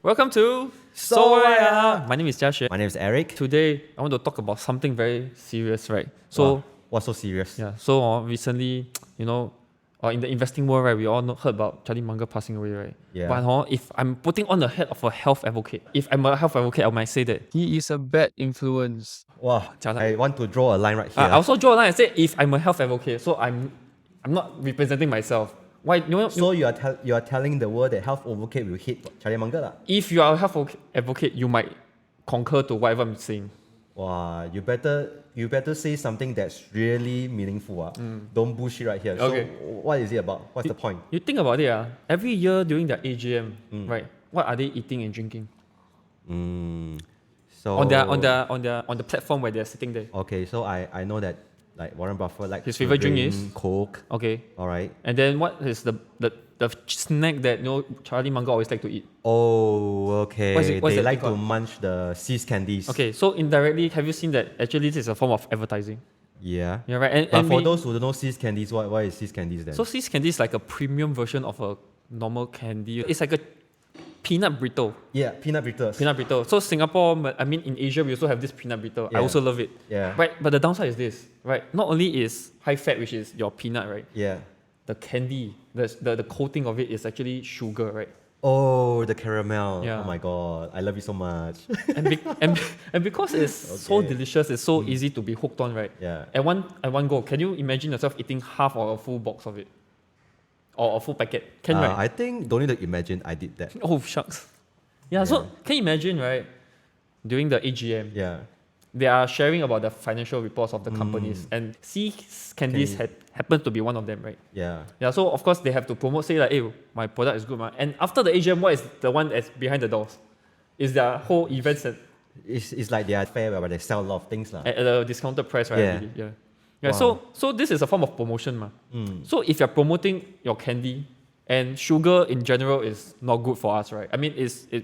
Welcome to SWA. My name is Jia Xuan. My name is Eric. Today, I want to talk about something very serious, right? So, Wow, what's so serious? yeah. So recently, in the investing world, right, we all heard about Charlie Munger passing away, right? Yeah. But if I'm putting on the head of a health advocate, if I'm a health advocate, I might say that He is a bad influence. Wow, Jialat. I want to draw a line right here. I also draw a line and say if I'm a health advocate, so I'm not representing myself. Why? So you are telling the world that health advocate will hate Charlie Munger lah? If you are a health advocate, you might concur to whatever I'm saying. Wow, you better say something that's really meaningful. Don't bullshit right here. Okay. So what is it about? What's the point? You think about it, every year during the AGM, right? What are they eating and drinking? So On the platform where they're sitting there. Okay, so I know that like Warren Buffett likes His to favorite drink is? Coke. Okay. All right. And then what is the snack that Charlie Munger always like to eat? Oh, okay. What's they that like thing to called? munch the sCandies. Okay, so indirectly, have you seen that actually this is a form of advertising? Yeah. Yeah, right. But for those who don't know sCandies, what is sCandies then? So sCandies is like a premium version of a normal candy. It's like a peanut brittle. Yeah, peanut fritters. Peanut brittle. So Singapore, I mean in Asia, we also have this peanut brittle. I Yeah. also love it. Yeah. Right, but the downside is this, right? Not only is high fat, which is your peanut, right? Yeah. The candy, the coating of it is actually sugar, right? Oh, the caramel. Yeah. Oh my god, I love it so much. And because it's so delicious, it's so easy to be hooked on, right? Yeah. At one go, can you imagine yourself eating half or a full box of it? Or a full packet? Can, right? I think don't need to imagine I did that. Oh, shucks. Yeah, so can you imagine, right? During the AGM, Yeah. they are sharing about the financial reports of the companies, and sCandies happens to be one of them, right? Yeah. Yeah, so of course they have to promote, say like, hey, my product is good, man. And after the AGM, what is the one that's behind the doors? Is their whole events at It's like they are fair where they sell a lot of things lah. a discounted price, right? Yeah. Really? Yeah. Yeah. Wow. So this is a form of promotion, ma. So if you're promoting your candy, and sugar in general is not good for us, right? I mean,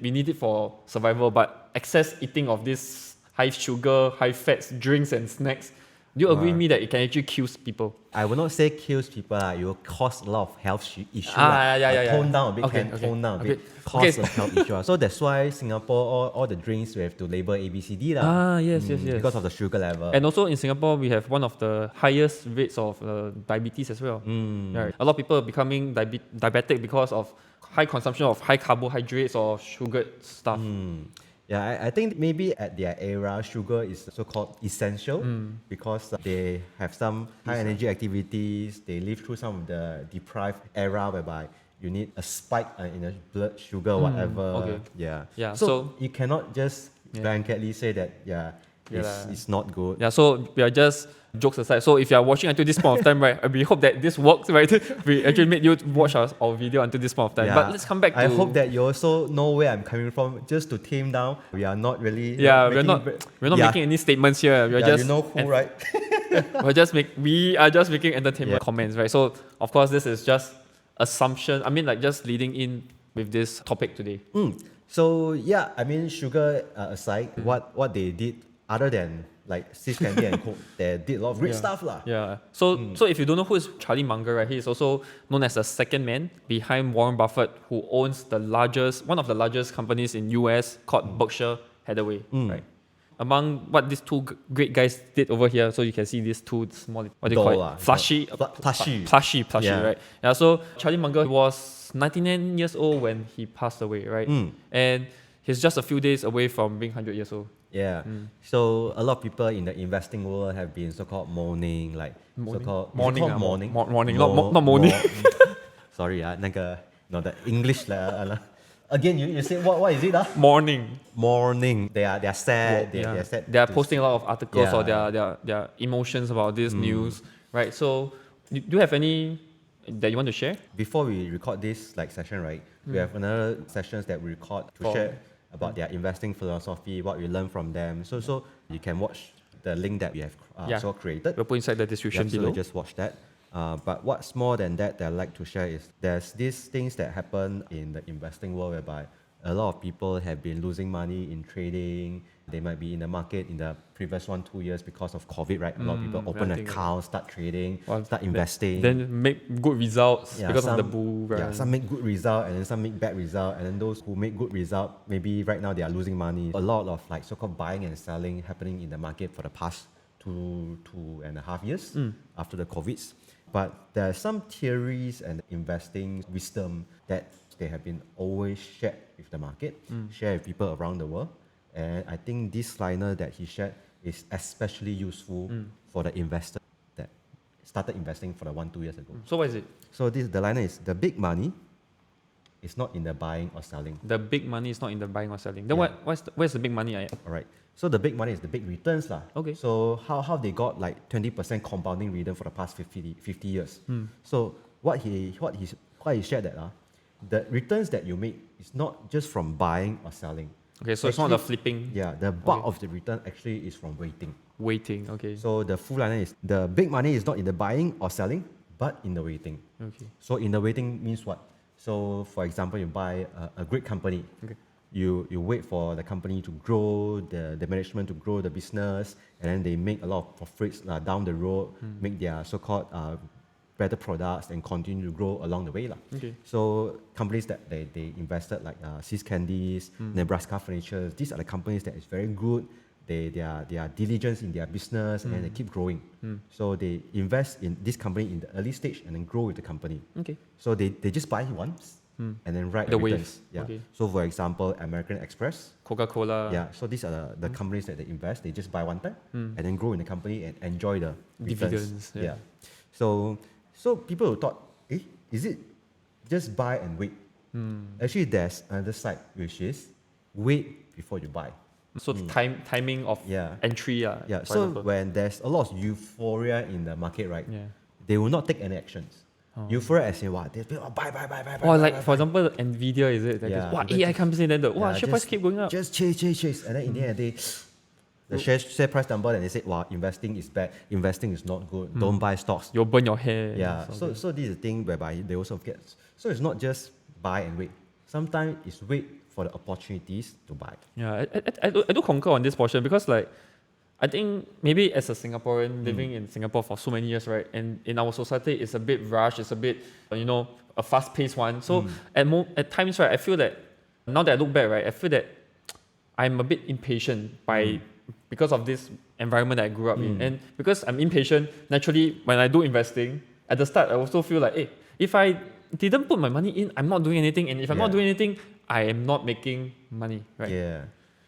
we need it for survival, but excess eating of this high sugar, high fats drinks and snacks, do you agree with me that it can actually kill people? I will not say kills people lah. It will cause a lot of health issues. Yeah. Tone down a bit, Okay. tone down a bit. Okay. Cause a health issue. So that's why Singapore, all the drinks we have to label ABCD lah. Yes. Because of the sugar level. And also in Singapore, we have one of the highest rates of diabetes as well. Right. A lot of people are becoming diabetic because of high consumption of high carbohydrates or sugar stuff. Yeah, I think maybe at their era, sugar is so-called essential because they have some high energy activities. They live through some of the deprived era whereby you need a spike in the blood sugar, whatever. Okay. Yeah. So- So you cannot just blanketly say that it's not good. Yeah, so we are just jokes aside. So if you are watching until this point of time, right, we hope that this works, right? We actually made you watch our video until this point of time. Yeah. But let's come back to... I hope that you also know where I'm coming from. Just to tame down, we are not really. we're not making any statements here. We're just you know who, right? we are just making entertainment comments, right? So of course this is just assumption. I mean, like just leading in with this topic today. So yeah, I mean, sugar aside, what they did other than like sCandies and Coke, they did a lot of great stuff lah. Yeah. So if you don't know who is Charlie Munger, right, he is also known as the second man behind Warren Buffett, who owns one of the largest companies in US called Berkshire Hathaway, right? Among what these two great guys did over here, so you can see these two small, what do you call it? Plushy, Yeah. right? Yeah. So Charlie Munger was 99 years old when he passed away, right? And he's just a few days away from being 100 years old. Yeah. So a lot of people in the investing world have been so-called mourning, like so-called Mourning, is it called mourning, not mourning. Sorry, the English lah. Again, you say what is it lah? Mourning. They are sad. They are sad. They are posting a lot of articles or Yeah. their emotions about this news, right? So do you have any that you want to share? Before we record this session, right? We have another sessions that we record to share about their investing philosophy, what we learn from them. So you can watch the link that we have created. We'll put inside the description So below. just watch that. But what's more than that I'd like to share is there's these things that happen in the investing world whereby A lot of people have been losing money in trading. They might be in the market in the previous 1-2 years because of COVID, right? A lot of people open I think accounts, start trading, Well, start investing. Then make good results Yeah, because of the some- bull run. Yeah, some make good result and then some make bad result. And then those who make good result, maybe right now they are losing money. A lot of like so-called buying and selling happening in the market for the past 2.5 years after the COVIDs. But there are some theories and investing wisdom that they have been always shared with the market, shared with people around the world. And I think this liner that he shared is especially useful for the investor that started investing for the 1-2 years ago. So what is it? So the liner is the big money is not in the buying or selling. The big money is not in the buying or selling. Then Yeah. where's the big money? All right. So the big money is the big returns lah. Okay. So how they got like 20% compounding return for the past 50 years. So what he shared that the returns that you make is not just from buying or selling. Okay, so it's not the flipping. Yeah, the bulk of the return actually is from waiting. Waiting. Okay. So the full liner is the big money is not in the buying or selling, but in the waiting. Okay. So in the waiting means what? So for example, you buy a great company. Okay. You wait for the company to grow, the management to grow the business, and then they make a lot of profits down the road, make their so-called better products and continue to grow along the way. Okay. So companies that they invested like sCandies, Nebraska Furniture, these are the companies that is very good. They are diligent in their business and they keep growing. So they invest in this company in the early stage and then grow with the company. Okay. So they just buy once and then ride The returns. wave. Yeah. Okay. So for example, American Express. Coca-Cola. Yeah. So these are the companies that they invest. They just buy one time and then grow in the company and enjoy the returns. Dividends, yeah. So people thought, is it just buy and wait? Actually, there's another side which is wait before you buy. So timing of Yeah. entry. Yeah. For So example. when there's a lot of euphoria in the market, right? Yeah. They will not take any actions. Euphoria as in what? They say, buy. Or like for example, Nvidia is it? Like Yeah, wow, Nvidia AI comes in, then the Yeah, share price keep going up. Just chase. And then in the end, the share price number, and they say, wow, investing is bad. Investing is not good. Don't buy stocks. You'll burn your hair. Yeah. So- So this is the thing whereby they also get. So it's not just buy and wait. Sometimes it's wait for the opportunities to buy. Yeah, I do concur on this portion because like I think maybe as a Singaporean living in Singapore for so many years, right? And in our society, it's a bit rushed. It's a bit a fast-paced one. So at times, right, I feel that now that I look back, right, I feel that I'm a bit impatient because of this environment that I grew up in, and because I'm impatient, naturally when I do investing at the start, I also feel like, hey, if I didn't put my money in, I'm not doing anything, and if I'm not Yeah. doing anything, I am not making money, right? Yeah.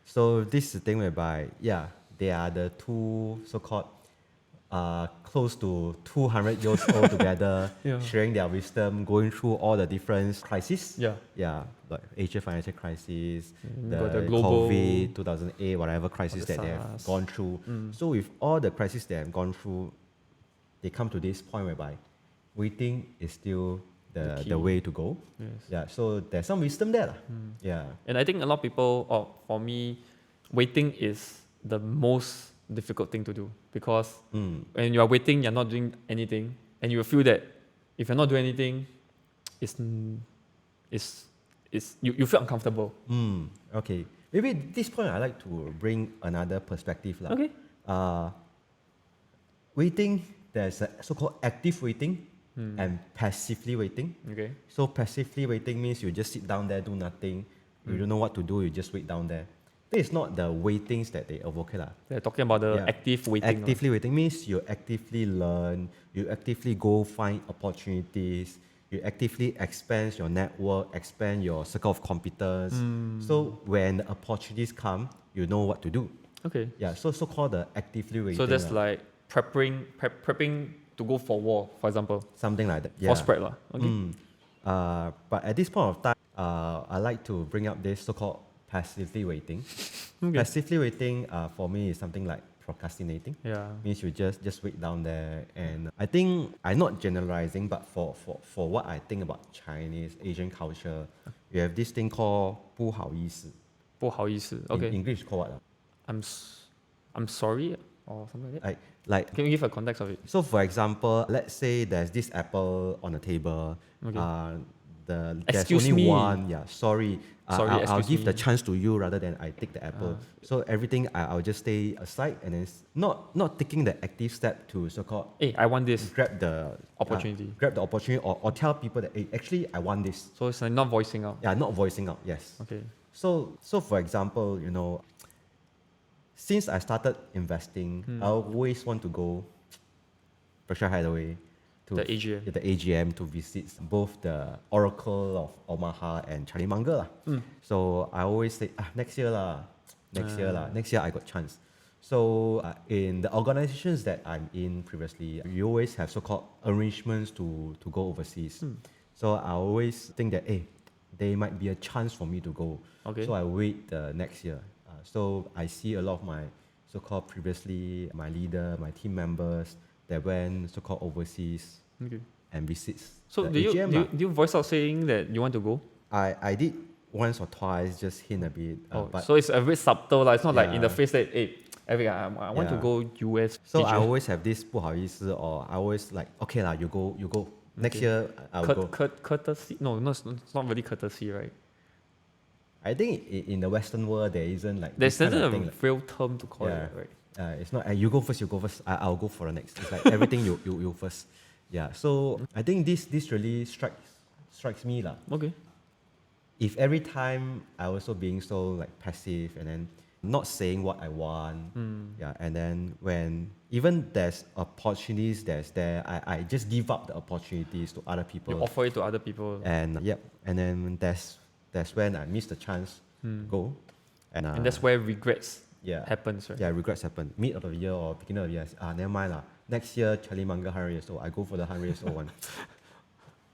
So this is the thing whereby, they are the two so-called close to 200 years old together, Yeah. sharing their wisdom, going through all the different crises. Yeah. Yeah, like Asia financial crisis, got the the global- COVID, 2008, whatever crisis the that they have SARS. gone through. So with all the crises they have gone through, they come to this point whereby waiting is still The key. the way to go. Yes. Yeah, so there's some wisdom there. Yeah. And I think a lot of people, or for me, waiting is the most difficult thing to do because when you are waiting, you're not doing anything, and you will feel that if you're not doing anything, you feel uncomfortable. Okay. Maybe at this point I like to bring another perspective. Okay. Waiting, there's a so-called active waiting and passively waiting. Okay. So passively waiting means you just sit down there, do nothing. You don't know what to do, you just wait down there. This is not the waitings that they advocate. They're talking about the Yeah. active waiting. Actively waiting means you actively learn, you actively go find opportunities, you actively expand your network, expand your circle of competence. So when the opportunities come, you know what to do. Okay. Yeah, so called the actively waiting. So that's like prepping to go for war, for example, something like that. Yeah. for spread lah. Okay. But at this point of time, I like to bring up this so-called passively waiting. Okay. Passively waiting for me is something like procrastinating. Yeah. Means you just wait down there. And I think I'm not generalizing, but for what I think about Chinese Asian culture, you have this thing called 不好意思. 不好意思. In Okay. English called what? I'm sorry or something like that. Like Can you give a context of it? so for example, let's say there's this apple on the table. Okay. there's Excuse only me. one. Yeah, sorry. Sorry, I'll excuse give the me. chance to you rather than I take the apple. So everything I'll just stay aside and then not taking the active step to so-called Hey, I want this. grab the Opportunity. grab the opportunity or tell people that hey, actually I want this. So it's like not voicing out. Yeah, not voicing out. Yes. Okay. So for example, since I started investing, I always want to go Berkshire Hathaway to The AGM. the AGM to visit both the Oracle of Omaha and Charlie Munger lah. So I always say next year lah, next year I got chance. So in the organizations that I'm in previously, we always have so-called arrangements to go overseas. So I always think that there might be a chance for me to go. Okay. So I wait the next year. So I see a lot of my so-called previously my leader, my team members that went so-called overseas Okay. and visits. So the do you, AGM do, you, lah. do you voice out saying that you want to go? I did once or twice, just hint a bit. But So it's a bit subtle. It's not like in the Yeah. face that, hey, Eric, I want to Yeah. go US. so I AGM. always have this 不好意思 or I always like, okay lah, you go. Next year I'll go. Courtesy? No, it's not really courtesy, right? I think in the Western world there isn't like There's this kind a of thing. Like, real term to call yeah. it, right? It's not you go first. I'll go for the next. It's like everything you first. Yeah. So I think this really strikes me lah. Okay. If every time I also being so like passive and then not saying what I want, yeah, and then when even there's opportunities I just give up the opportunities to other people. You offer it to other people. And and then that's when I miss the chance to go, And that's where regrets yeah happens, right? yeah regrets happen mid of the year or beginning of the year. Never mind lah. Next year Charlie Munger 100 years old. I go for the 100 years old one.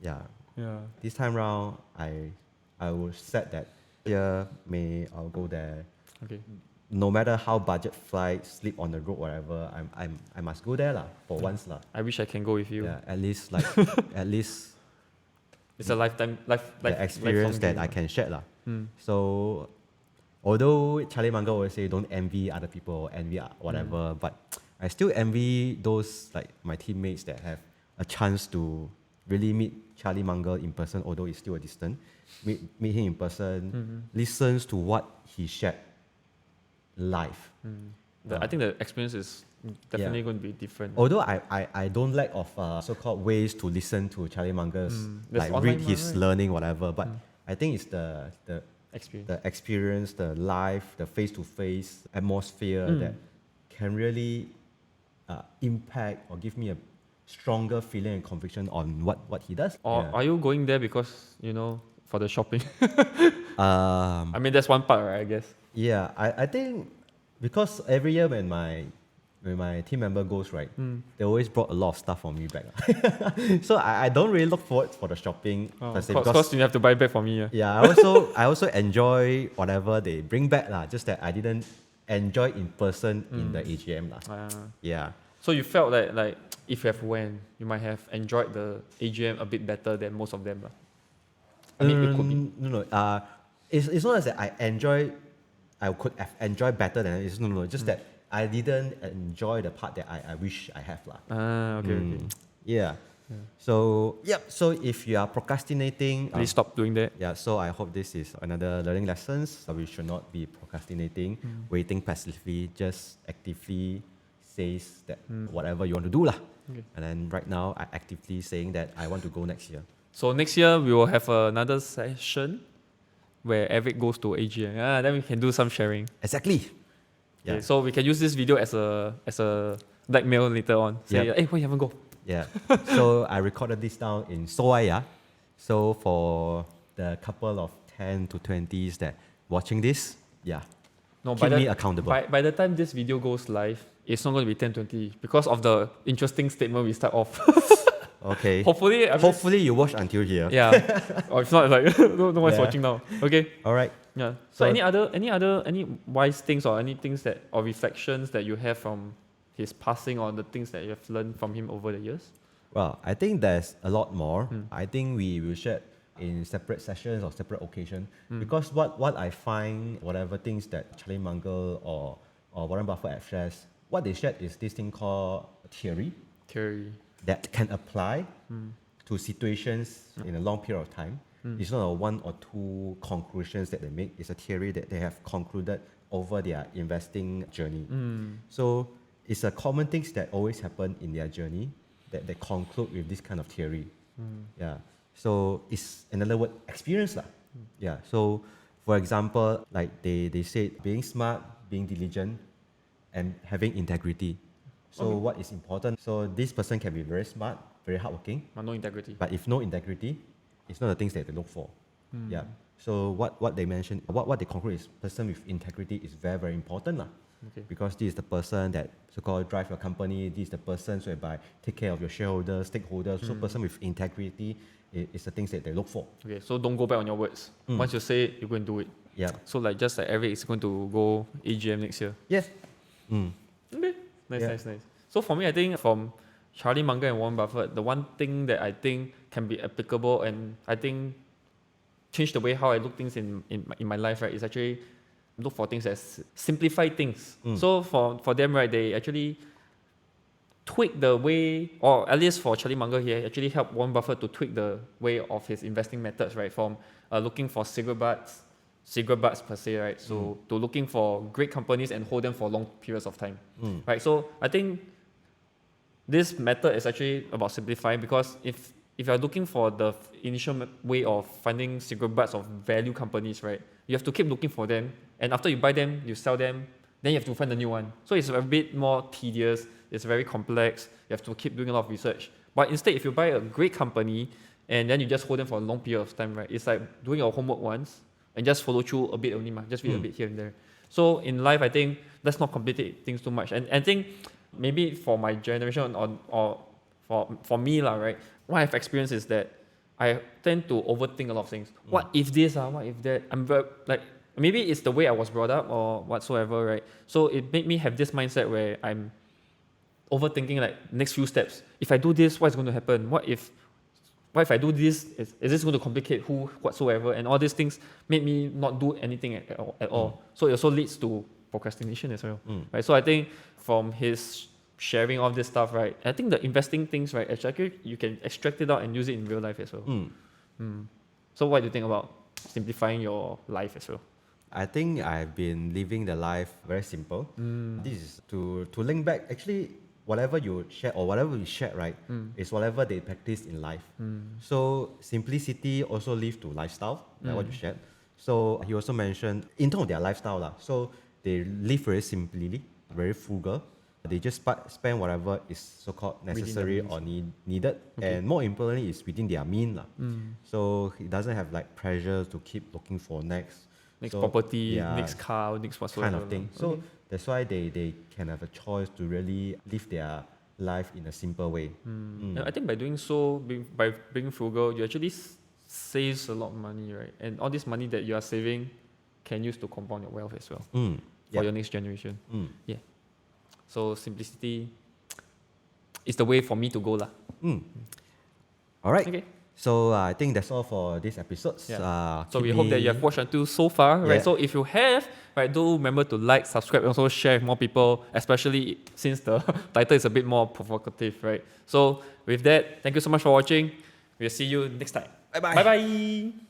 Yeah. Yeah. This time round I will set that year May I'll go there. Okay. No matter how budget flight, sleep on the road, whatever, I must go there lah for once lah. I wish I can go with you. Yeah, at least like at least It's a lifetime the experience that I can share lah. So although Charlie Munger always say don't envy other people, envy whatever, but I still envy those like my teammates that have a chance to really meet Charlie Munger in person, although it's still a distance. Meet him in person, listens to what he shared live. I think the experience is definitely going to be different. Although I don't lack of so-called ways to listen to Charlie Munger's, There's like online read one, his right? learning, whatever. But I think it's the Experience. the experience, the live, the face-to-face atmosphere that can really impact or give me a stronger feeling and conviction on what he does. Or Yeah. are you going there because, for the shopping? Um, I mean, that's one part, right, I guess. Yeah, I think because every year when my team member goes, right, they always brought a lot of stuff for me back. So I don't really look forward for the shopping per se Of because course, you have to buy back for me. yeah, I also enjoy whatever they bring back lah. Just that I didn't enjoy in person in the AGM lah. Yeah. So you felt that, like, if you have went, you might have enjoyed the AGM a bit better than most of them. I mean, it could be. No. It's not as that I could have enjoyed better than it's no. Just that I didn't enjoy the part that I wish I have lah. Okay. Yeah. So So if you are procrastinating, Please stop doing that. yeah. So I hope this is another learning lessons. So we should not be procrastinating, waiting passively. Just actively says that whatever you want to do lah. Okay. And then right now I actively saying that I want to go next year. So next year, we will have another session where Eric goes to AGM. Then we can do some sharing. Exactly. Yeah. Okay, so we can use this video as a blackmail later on. Say, Yep. hey, why you haven't go? Yeah. So I recorded this down in SWA. Yeah. So for the couple of 10 to 20s that watching this, yeah, No, keep me accountable. By the time this video goes live, it's not going to be 10:20 because of the interesting statement we start off. Okay. Hopefully, Hopefully you watch until here. yeah. Or if not, like no one's Yeah. watching now. Okay. All right. Yeah. So- So any wise things or any things or reflections that you have from his passing or the things that you have learned from him over the years? Well, I think there's a lot more. I think we will share in separate sessions or separate occasion because what I find, whatever things that Charlie Munger or Warren Buffett have shared, what they shared is this thing called theory Theory. that can apply to situations in a long period of time. It's not a one or two conclusions that they make. It's a theory that they have concluded over their investing journey. So it's a common things that always happen in their journey that they conclude with this kind of theory. Yeah. So it's another word, experience lah. Yeah. So for example, like they said, being smart, being diligent, and having integrity. So what is important? So this person can be very smart, very hardworking, But no integrity. but if no integrity, it's not the things that they look for. Yeah. So what they mentioned, what they conclude is person with integrity is very, very important lah. Okay. Because this is the person that so-called drive your company. This is the person whereby take care of your shareholders, stakeholders. So person with integrity is the things that they look for. Okay, so don't go back on your words. Once you say it, you go and do it. Yeah. So like just like Eric is going to go AGM next year. Yes. Okay. Nice, Yeah. nice, nice. So for me, I think from Charlie Munger and Warren Buffett, the one thing that I think can be applicable and I think change the way how I look things in my life, right, is actually look for things as simplify things. So for them, right, they actually tweak the way, or at least for Charlie Munger, he actually helped Warren Buffett to tweak the way of his investing methods, right, from looking for cigarette butts per se, right, so to looking for great companies and hold them for long periods of time, right. So I think this method is actually about simplifying, because if you're looking for the initial way of finding cigarette butts of value companies, right, you have to keep looking for them, and after you buy them, you sell them, then you have to find a new one. So it's a bit more tedious, it's very complex, you have to keep doing a lot of research. But instead, if you buy a great company and then you just hold them for a long period of time, right, it's like doing your homework once and just follow through a bit only, just read a bit here and there. So in life, I think let's not complicate things too much. And I think maybe for my generation or for me, right, what I've experienced is that I tend to overthink a lot of things. What if this, what if that? I'm very, like, maybe it's the way I was brought up or whatsoever, right? So it made me have this mindset where I'm overthinking like next few steps. If I do this, what's going to happen? What if I do this? Is this going to complicate who whatsoever? And all these things made me not do anything at all. So it also leads to procrastination as well, right? So I think from his sharing all this stuff, right, I think the investing things, right, actually you can extract it out and use it in real life as well. So what do you think about simplifying your life as well? I think I've been living the life very simple. This is to link back. Actually, whatever you share or whatever we share, right, is whatever they practice in life. So simplicity also leads to lifestyle, like what you shared. So he also mentioned in terms of their lifestyle, so they live very simply, very frugal. They just spend whatever is so-called necessary or needed, and more importantly, is within their means. So he doesn't have like pressure to keep looking for next Property, next car, next whatsoever. kind of thing. So that's why they can have a choice to really live their life in a simple way. And I think by doing so, by being frugal, you actually saves a lot of money, right? And all this money that you are saving can use to compound your wealth as well for your next generation. Yeah. So simplicity is the way for me to go lah. All right. Okay. So I think that's all for this episode. Yeah. So we hope that you have watched until so far, right? Yeah. So if you have, right, do remember to like, subscribe, and also share with more people, especially since the title is a bit more provocative, right? So with that, thank you so much for watching. We'll see you next time. Bye-bye. Bye-bye.